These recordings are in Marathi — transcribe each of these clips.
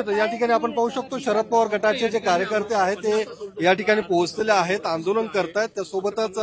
निश्चित या ठिकाणी आपण पाहू शकतो शरद पवार गटाचे जे कार्यकर्ते आहेत ते या ठिकाणी पोहोचलेले आहेत, आंदोलन करतायत। त्यासोबतच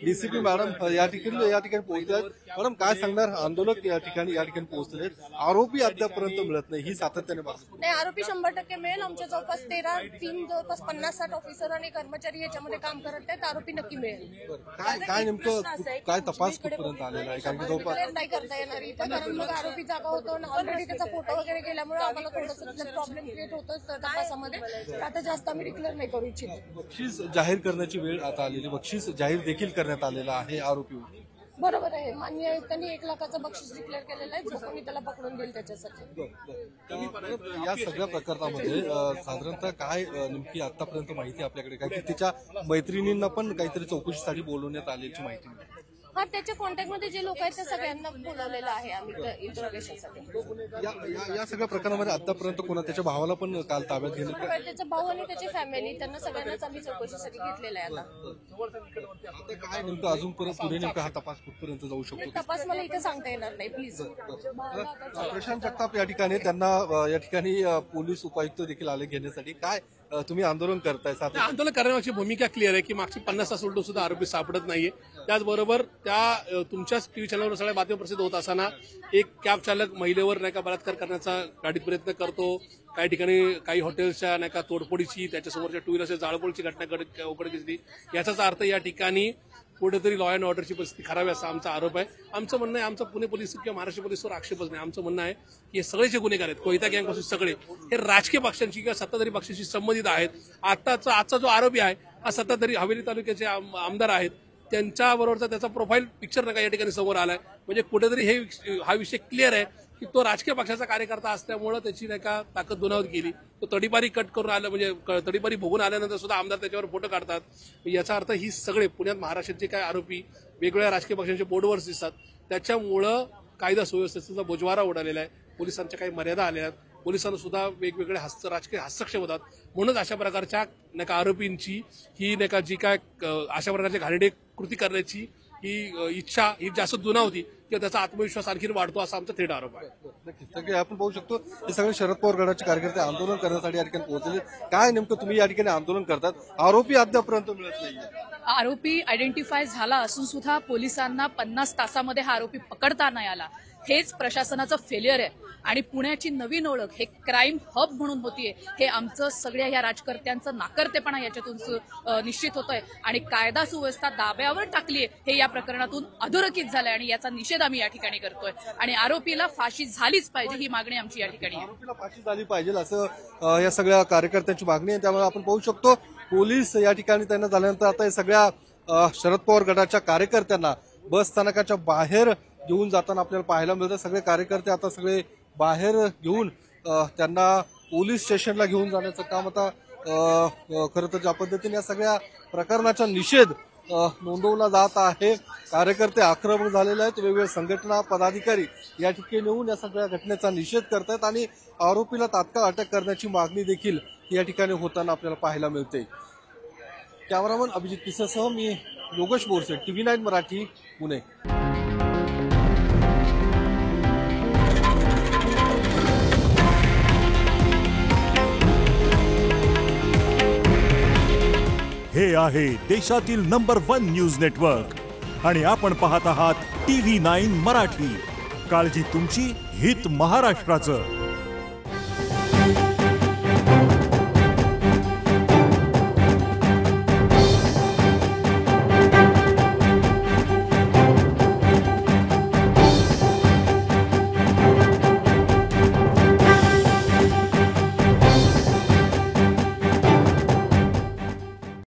डीसीपी मॅडम या ठिकाणी पोहोचले आहेत। मॅडम काय सांगणार, आंदोलक या ठिकाणी पोहोचले, आरोपी अद्यापर्यंत मिळत नाही ही सातत्याने मागणी? नाही, आरोपी 100% मिळेल। आमच्या जवळपास 13 जवळपास 50-60 ऑफिसर आणि कर्मचारी याच्यामध्ये काम करत आहेत, आरोपी नक्की मिळेल। काय नेमकं काय तपास कुठपर्यंत आलेला आहे? कारण की जवळपास नाही करता येणार इथं, कारण मग आरोपी जागा होतो ना, ऑलरेडी त्याचा फोटो वगैरे गेल्यामुळे आम्हाला थोडंसं प्रॉब्लेम क्रिएट होतो तपासामध्ये। आता जास्त आम्ही डिक्लेअर नाही करू इच्छितो। बक्षीस जाहीर करण्याची वेळ आता आलेली, बक्षीस जाहीर देखील करण्यात आलेलं आहे आरोपी। बरोबर आहे, मान्य आयुक्तांनी 1 लाखाचं बक्षीस डिक्लेअर केलेलं आहे, जो कोणी त्याला पकडून देईल त्याच्यासाठी। या सगळ्या प्रकरणामध्ये साधारणतः काय नेमकी आतापर्यंत माहिती आपल्याकडे काय, की तिच्या मैत्रिणींना पण काहीतरी चौकशीसाठी बोलवण्यात आल्याची माहिती मिळते? हा, त्याच्या कॉन्टॅक्टमध्ये जे लोक आहेत त्या सगळ्यांना बोलवलेलं आहे आम्ही इंटरोगेशनसाठी। या सगळ्या प्रकरणामध्ये आतापर्यंत कोणा त्याच्या भावाला पण काल ताब्यात घेतलं? त्याचा भाऊ आणि त्याची फॅमिली, त्यांना सगळ्यांनाच आम्ही चौकशीसाठी घेतलेला आहे। आता काय नेमकं अजून पुढे नेमका हा तपास कुठपर्यंत जाऊ शकतो? तपास मला इथे सांगता येणार नाही, प्लीज। प्रशांत जगताप या ठिकाणी, त्यांना या ठिकाणी पोलीस उपायुक्त देखील आले घेण्यासाठी। काय तुम्ही आंदोलन करताय? आंदोलन करण्याची भूमिका क्लिअर आहे की मागची 50 तास उलटून सुद्धा आरोपी सापडत नाहीये। त्याचबरोबर त्या तुमच्याच टीव्ही चॅनलवर सगळ्या बातम्या प्रसिद्ध होत असताना एक कॅब चालक महिलेवर नाही का बलात्कार करण्याचा गाडीत प्रयत्न करतो, काही ठिकाणी काही हॉटेल्सच्या नाही का तोडफोडीची, त्याच्यासमोरच्या 2 व्हीलरच्या जाळपोळीची घटना उघडकीस दिली। याचाच अर्थ या ठिकाणी कुठेतरी लॉ अँड ऑर्डरची परिस्थिती खराब आहे असा आमचा आरोप आहे। आमचं म्हणणं आहे, आमचा पुणे पोलीस किंवा महाराष्ट्र पोलीसवर आक्षेपच नाही, आमचं म्हणणं आहे की हे सगळे जे गुन्हेगार आहेत, कोयता गँगपासून सगळे हे राजकीय पक्षांशी किंवा सत्ताधारी पक्षांशी संबंधित आहेत। आजचा जो आरोपी आहे हा सत्ताधारी हवेली तालुक्याचे आमदार आहेत, त्यांच्याबरोबरचा त्याचा प्रोफाईल पिक्चर नका या ठिकाणी समोर आलाय। म्हणजे कुठेतरी हा विषय क्लिअर आहे की तो राजकीय पक्षाचा कार्यकर्ता असल्यामुळे त्याची नाही का ताकद दुनावत गेली। तो तडीपारी कट करून आलं, म्हणजे तडीपारी भोगून आल्यानंतर सुद्धा आमदार त्याच्यावर फोटो काढतात। याचा अर्थ ही सगळे पुण्यात महाराष्ट्राचे काय आरोपी वेगवेगळ्या राजकीय पक्षांचे बोर्डवर दिसतात, त्याच्यामुळं कायदा सुव्यवस्थेचा बोजवारा उडालेला आहे। पोलिसांच्या काही मर्यादा आल्या आहेत, पोलिसांना सुद्धा वेगवेगळे राजकीय हस्तक्षेप होतात। म्हणूनच अशा प्रकारच्या नाही का आरोपींची ही नाही का जी काय अशा प्रकारच्या घाणेरडी कृती करण्याची ही इच्छा ही जास्त जुना होती किंवा त्याचा आत्मविश्वास आणखी वाढतो असा आमचा थेट आरोप आहे। नक्कीच आपण पाहू शकतो हे सगळे शरद पवार गटाचे कार्यकर्ते आंदोलन करण्यासाठी या ठिकाणी पोहोचले। काय नेमकं तुम्ही या ठिकाणी आंदोलन करतात, आरोपी अद्यापर्यंत मिळत नाहीये? आरोपी आयडेंटिफाय झाला असून सुद्धा पोलिसांना 50 तासामध्ये हा आरोपी पकडता नाही आला, हेच प्रशासनाचं फेलियर आहे। आणि पुण्याची नवीन ओळख हे क्राईम हब म्हणून होतीये, हे आमचं सगळ्या या राजकर्त्यांचं नाकर्तेपणा याच्यातून निश्चित होतंय। आणि कायदा सुव्यवस्था दाब्यावर टाकलीये हे या प्रकरणातून अधोरेखित झालंय आणि याचा निषेध आम्ही या ठिकाणी करतोय। आणि आरोपीला फाशी झालीच पाहिजे ही मागणी आमची या ठिकाणी आहे। आरोपीला फाशी झाली पाहिजे असं या सगळ्या कार्यकर्त्यांची मागणी आहे। त्यामुळे आपण पाहू शकतो पोलीस या ठिकाणी तैनात झाल्यानंतर आता सगळ्या शरद पवार गटाच्या कार्यकर्त्यांना बस स्थानकाच्या बाहेर घेऊन जाताना आपल्याला पाहायला मिळतं। सगळे कार्यकर्ते आता सगळे बाहेर घेऊन त्यांना पोलीस स्टेशनला घेऊन जाण्याचं काम आता खरं तर ज्या पद्धतीने या सगळ्या प्रकरणाचा निषेध नोंदवला जात आहे। कार्यकर्ते आक्रमक झालेले आहेत, वेगवेगळ्या संघटना पदाधिकारी या ठिकाणी येऊन या सगळ्या घटनेचा निषेध करतात आणि आरोपीला तात्काळ अटक करण्याची मागणी देखील या ठिकाणी होताना आपल्याला पाहायला मिळते। कॅमेरामन अभिजित पिसेसह मी योगेश बोरसे, TV9 मराठी, पुणे। हे आहे देशातील नंबर 1 न्यूज नेटवर्क आणि आपण पाहत आहात TV9 मराठी। काळजी तुमची, हित महाराष्ट्राचं।